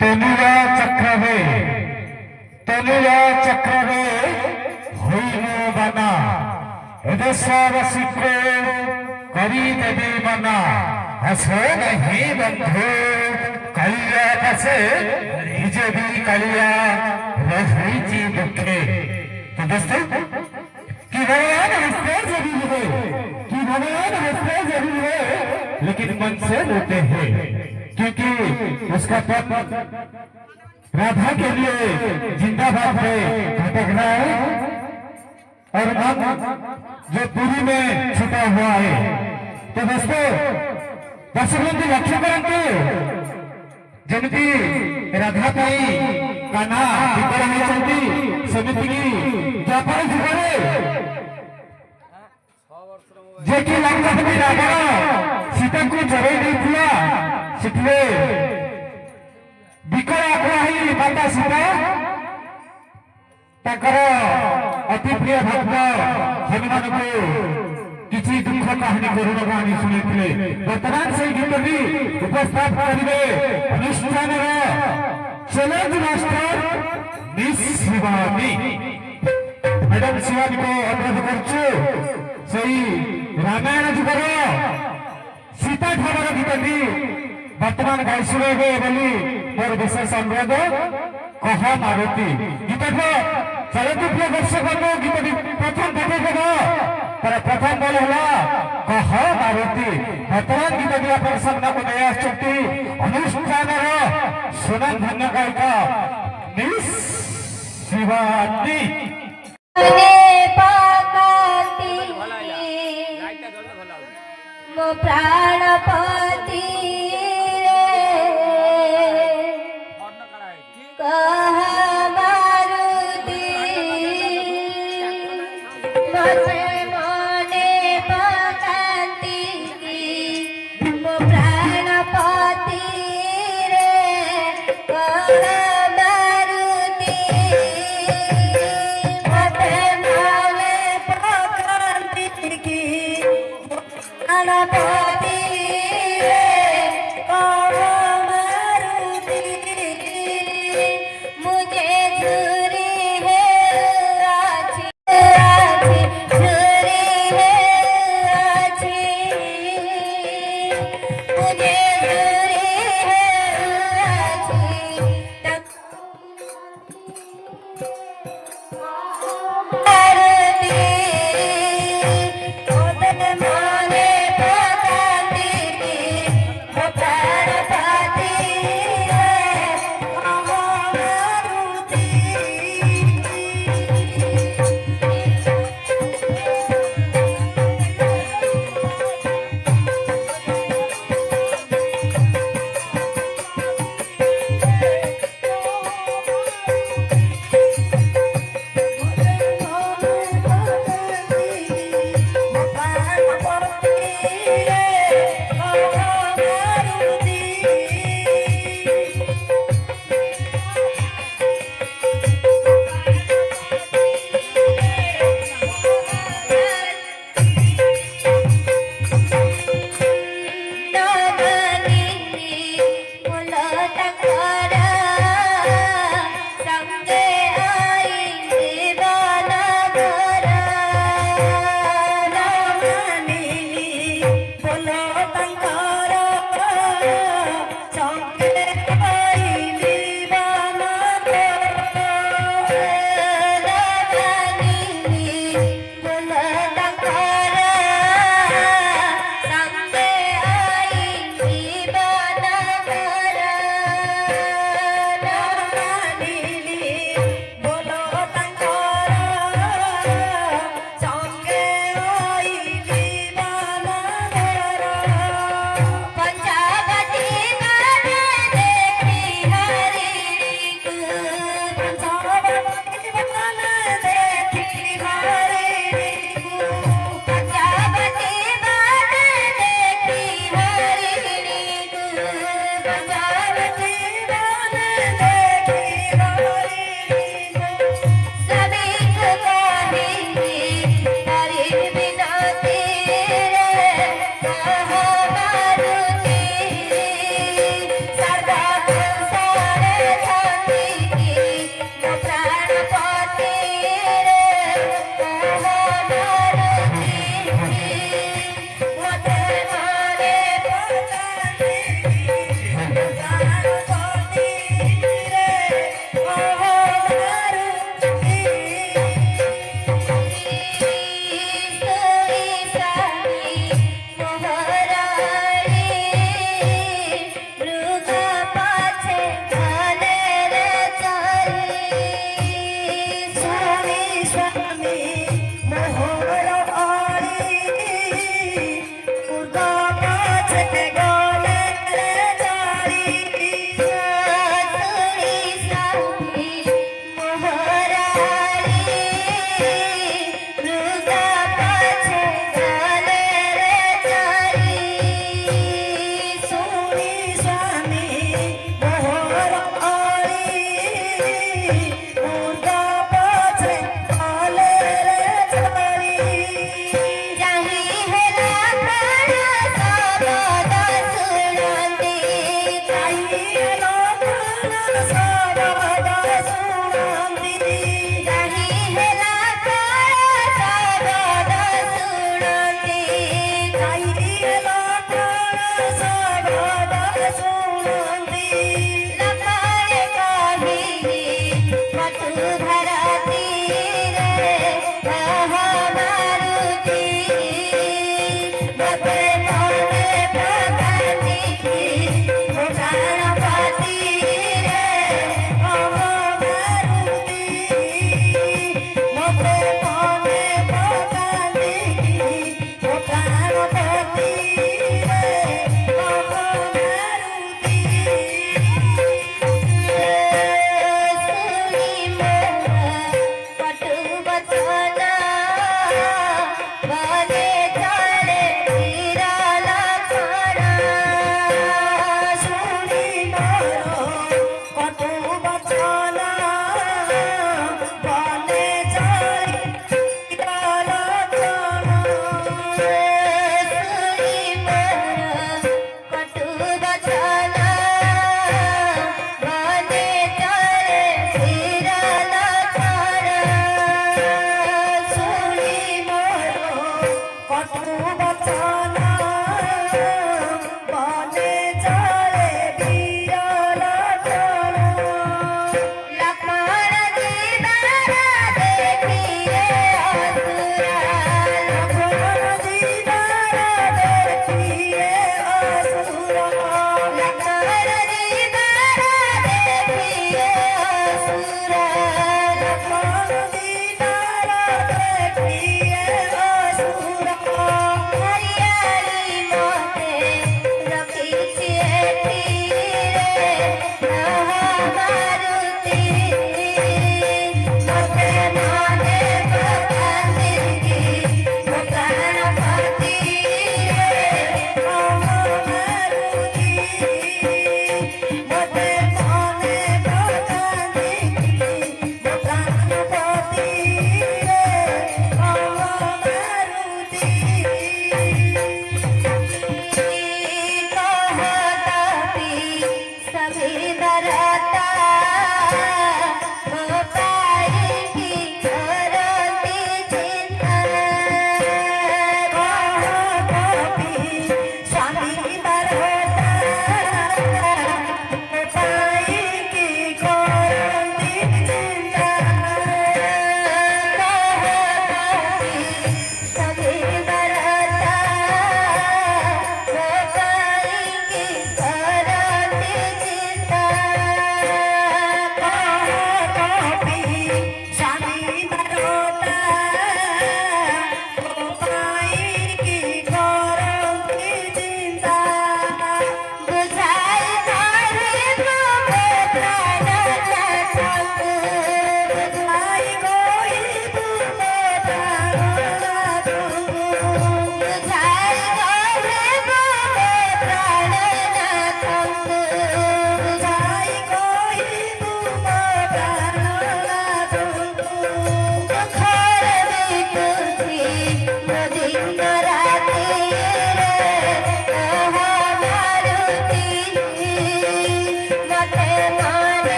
तनुरा चक्रवे होइब बना देशवासीको देवी मना हसो नहीं बंधु कालिया पछे निजे भी कालिया रही दुखे। तो दोस्तों कि भगवान हंसते जरूर है लेकिन मन से रोते हैं, क्योंकि उसका पद राधा के लिए जिंदाबाद है घटकना है और मन जो पूरी में छुपा हुआ है। तो दोस्तों दर्शक बंधु लक्ष्य करते जमती राधा पाई काना वितर होती सेमिति व्यापार जुगरे जे कि लंकापति रावण सीता को जरे देथिला सिटले विकल आग्रही माता सीता ताकर अति प्रिय भक्त हनुमान को किसी दुख कहानी करुण कहानी शुणी। वर्तमान से गीत भी उपस्थापित करेंगे अनुष्ठान challenge master miss Shivani madam Shivani को अनुरोध करछु सही रामायण जुगर सीता ठाकर गीत वर्तमान गाई शुणेबे बोली मोर विशेष अनुरोध कह मारुति गीत चलचित्र दर्शक गीत प्रथम पठेदेव तर प्रथम बोल कह मारुति। वर्तमान गीत भी आप सामना को नया अनुष्ठान सुनन धन्य गायिका मिस शिवानी प्राणपति सारे सभी दरता